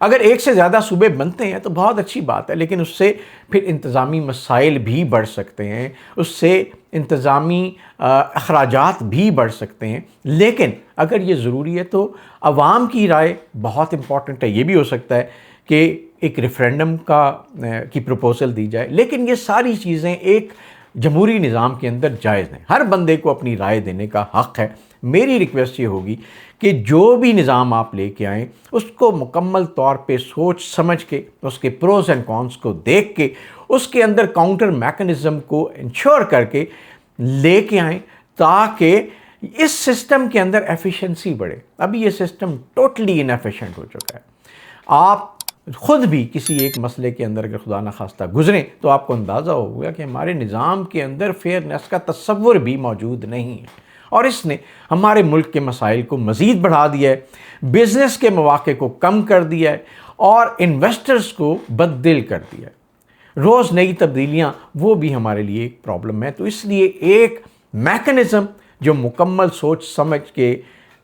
اگر ایک سے زیادہ صوبے بنتے ہیں تو بہت اچھی بات ہے، لیکن اس سے پھر انتظامی مسائل بھی بڑھ سکتے ہیں، اس سے انتظامی اخراجات بھی بڑھ سکتے ہیں۔ لیکن اگر یہ ضروری ہے تو عوام کی رائے بہت امپورٹنٹ ہے۔ یہ بھی ہو سکتا ہے کہ ایک ریفرینڈم کی پروپوزل دی جائے، لیکن یہ ساری چیزیں ایک جمہوری نظام کے اندر جائز ہیں۔ ہر بندے کو اپنی رائے دینے کا حق ہے۔ میری ریکویسٹ یہ ہوگی کہ جو بھی نظام آپ لے کے آئیں اس کو مکمل طور پہ سوچ سمجھ کے، اس کے پروز اینڈ کونس کو دیکھ کے، اس کے اندر کاؤنٹر میکنزم کو انشور کر کے لے کے آئیں، تاکہ اس سسٹم کے اندر ایفیشنسی بڑھے۔ ابھی یہ سسٹم ٹوٹلی انیفیشینٹ ہو چکا ہے۔ آپ خود بھی کسی ایک مسئلے کے اندر اگر خدا نخواستہ گزریں تو آپ کو اندازہ ہوگا کہ ہمارے نظام کے اندر فیئرنیس کا تصور بھی موجود نہیں ہے، اور اس نے ہمارے ملک کے مسائل کو مزید بڑھا دیا ہے، بزنس کے مواقع کو کم کر دیا ہے، اور انویسٹرز کو بددل کر دیا ہے۔ روز نئی تبدیلیاں، وہ بھی ہمارے لیے ایک پرابلم ہے۔ تو اس لیے ایک میکنزم جو مکمل سوچ سمجھ کے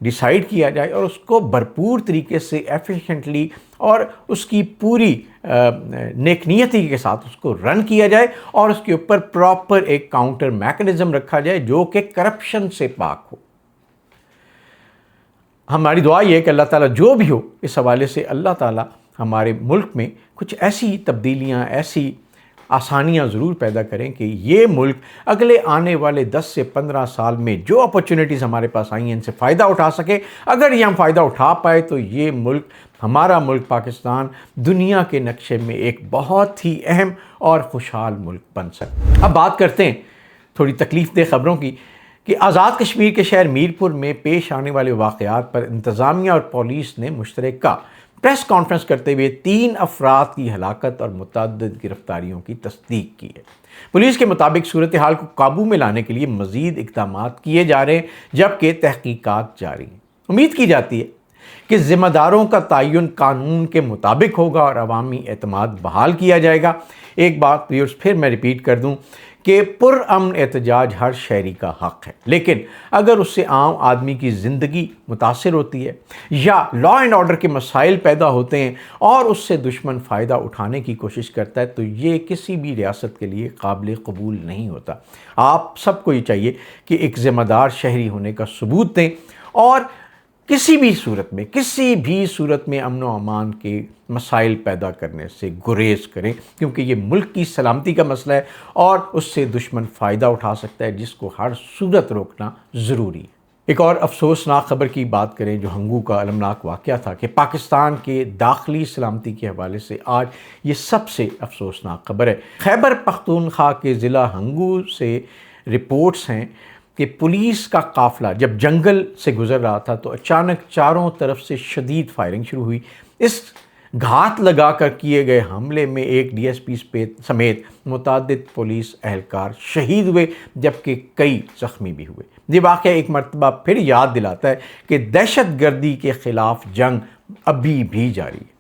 ڈیسائیڈ کیا جائے اور اس کو بھرپور طریقے سے ایفیشینٹلی اور اس کی پوری نیک نیتی کے ساتھ اس کو رن کیا جائے، اور اس کے اوپر پراپر ایک کاؤنٹر میکنزم رکھا جائے جو کہ کرپشن سے پاک ہو۔ ہماری دعا یہ ہے کہ اللہ تعالیٰ جو بھی ہو اس حوالے سے، اللہ تعالیٰ ہمارے ملک میں کچھ ایسی تبدیلیاں، ایسی آسانیاں ضرور پیدا کریں کہ یہ ملک اگلے آنے والے 10 سے 15 سال میں جو اپرچونٹیز ہمارے پاس آئی ہیں ان سے فائدہ اٹھا سکے۔ اگر یہ ہم فائدہ اٹھا پائے تو یہ ملک، ہمارا ملک پاکستان، دنیا کے نقشے میں ایک بہت ہی اہم اور خوشحال ملک بن سکے۔ اب بات کرتے ہیں تھوڑی تکلیف دہ خبروں کی کہ آزاد کشمیر کے شہر میرپور میں پیش آنے والے واقعات پر انتظامیہ اور پولیس نے مشترکہ پریس کانفرنس کرتے ہوئے 3 افراد کی ہلاکت اور متعدد گرفتاریوں کی تصدیق کی ہے۔ پولیس کے مطابق صورتحال کو قابو میں لانے کے لیے مزید اقدامات کیے جا رہے ہیں، جبکہ تحقیقات جاری ہیں۔ امید کی جاتی ہے کہ ذمہ داروں کا تعین قانون کے مطابق ہوگا اور عوامی اعتماد بحال کیا جائے گا۔ ایک بات پھر میں ریپیٹ کر دوں کہ پرامن احتجاج ہر شہری کا حق ہے، لیکن اگر اس سے عام آدمی کی زندگی متاثر ہوتی ہے یا لا اینڈ آرڈر کے مسائل پیدا ہوتے ہیں اور اس سے دشمن فائدہ اٹھانے کی کوشش کرتا ہے، تو یہ کسی بھی ریاست کے لیے قابل قبول نہیں ہوتا۔ آپ سب کو یہ چاہیے کہ ایک ذمہ دار شہری ہونے کا ثبوت دیں، اور کسی بھی صورت میں امن و امان کے مسائل پیدا کرنے سے گریز کریں، کیونکہ یہ ملک کی سلامتی کا مسئلہ ہے اور اس سے دشمن فائدہ اٹھا سکتا ہے، جس کو ہر صورت روکنا ضروری ہے۔ ایک اور افسوسناک خبر کی بات کریں جو ہنگو کا المناک واقعہ تھا، کہ پاکستان کے داخلی سلامتی کے حوالے سے آج یہ سب سے افسوسناک خبر ہے۔ خیبر پختونخوا کے ضلع ہنگو سے رپورٹس ہیں کہ پولیس کا قافلہ جب جنگل سے گزر رہا تھا تو اچانک چاروں طرف سے شدید فائرنگ شروع ہوئی۔ اس گھات لگا کر کیے گئے حملے میں ایک ڈی ایس پی سمیت متعدد پولیس اہلکار شہید ہوئے، جبکہ کئی زخمی بھی ہوئے۔ یہ واقعہ ایک مرتبہ پھر یاد دلاتا ہے کہ دہشت گردی کے خلاف جنگ ابھی بھی جاری ہے۔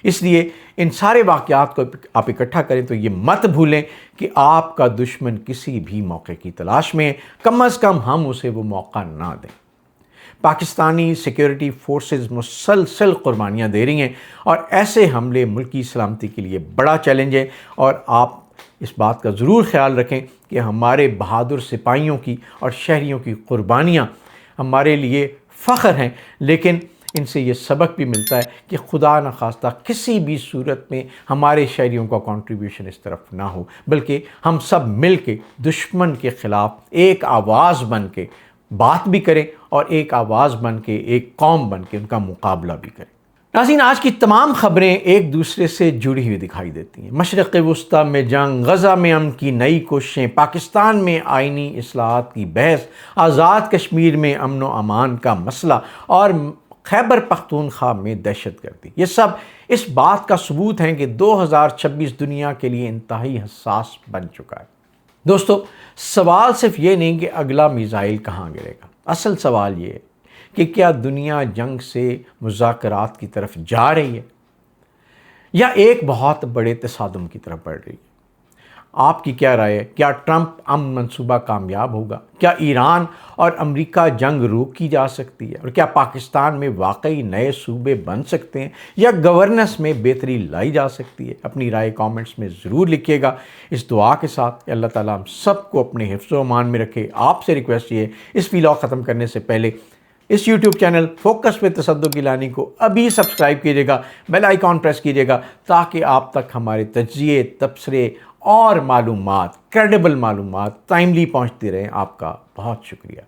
اس لیے ان سارے واقعات کو آپ اکٹھا کریں تو یہ مت بھولیں کہ آپ کا دشمن کسی بھی موقع کی تلاش میں ہے، کم از کم ہم اسے وہ موقع نہ دیں۔ پاکستانی سیکیورٹی فورسز مسلسل قربانیاں دے رہی ہیں، اور ایسے حملے ملکی سلامتی کے لیے بڑا چیلنج ہے، اور آپ اس بات کا ضرور خیال رکھیں کہ ہمارے بہادر سپاہیوں کی اور شہریوں کی قربانیاں ہمارے لیے فخر ہیں، لیکن ان سے یہ سبق بھی ملتا ہے کہ خدا نخواستہ کسی بھی صورت میں ہمارے شہریوں کا کنٹریبیوشن اس طرف نہ ہو، بلکہ ہم سب مل کے دشمن کے خلاف ایک آواز بن کے بات بھی کریں، اور ایک آواز بن کے، ایک قوم بن کے ان کا مقابلہ بھی کریں۔ ناظرین، آج کی تمام خبریں ایک دوسرے سے جڑی ہوئی دکھائی دیتی ہیں۔ مشرق وسطیٰ میں جنگ، غزہ میں امن کی نئی کوششیں، پاکستان میں آئینی اصلاحات کی بحث، آزاد کشمیر میں امن و امان کا مسئلہ، اور خیبر پختونخوا میں دہشت گردی، یہ سب اس بات کا ثبوت ہیں کہ 2026 دنیا کے لیے انتہائی حساس بن چکا ہے۔ دوستو، سوال صرف یہ نہیں کہ اگلا میزائل کہاں گرے گا، اصل سوال یہ ہے کہ کیا دنیا جنگ سے مذاکرات کی طرف جا رہی ہے یا ایک بہت بڑے تصادم کی طرف بڑھ رہی ہے۔ آپ کی کیا رائے ہے؟ کیا ٹرمپ امن منصوبہ کامیاب ہوگا؟ کیا ایران اور امریکہ جنگ روکی جا سکتی ہے؟ اور کیا پاکستان میں واقعی نئے صوبے بن سکتے ہیں یا گورننس میں بہتری لائی جا سکتی ہے؟ اپنی رائے کامنٹس میں ضرور لکھیے گا، اس دعا کے ساتھ کہ اللہ تعالیٰ ہم سب کو اپنے حفظ و امان میں رکھے۔ آپ سے ریکویسٹ یہ ہے، اس ویلاگ ختم کرنے سے پہلے اس یوٹیوب چینل فوکس پہ تصدق گیلانی کو ابھی سبسکرائب کیجئے گا، بیل آئیکن پریس کیجئے گا تاکہ آپ تک ہمارے تجزیے، تبصرے اور معلومات، کریڈیبل معلومات ٹائملی پہنچتی رہیں۔ آپ کا بہت شکریہ۔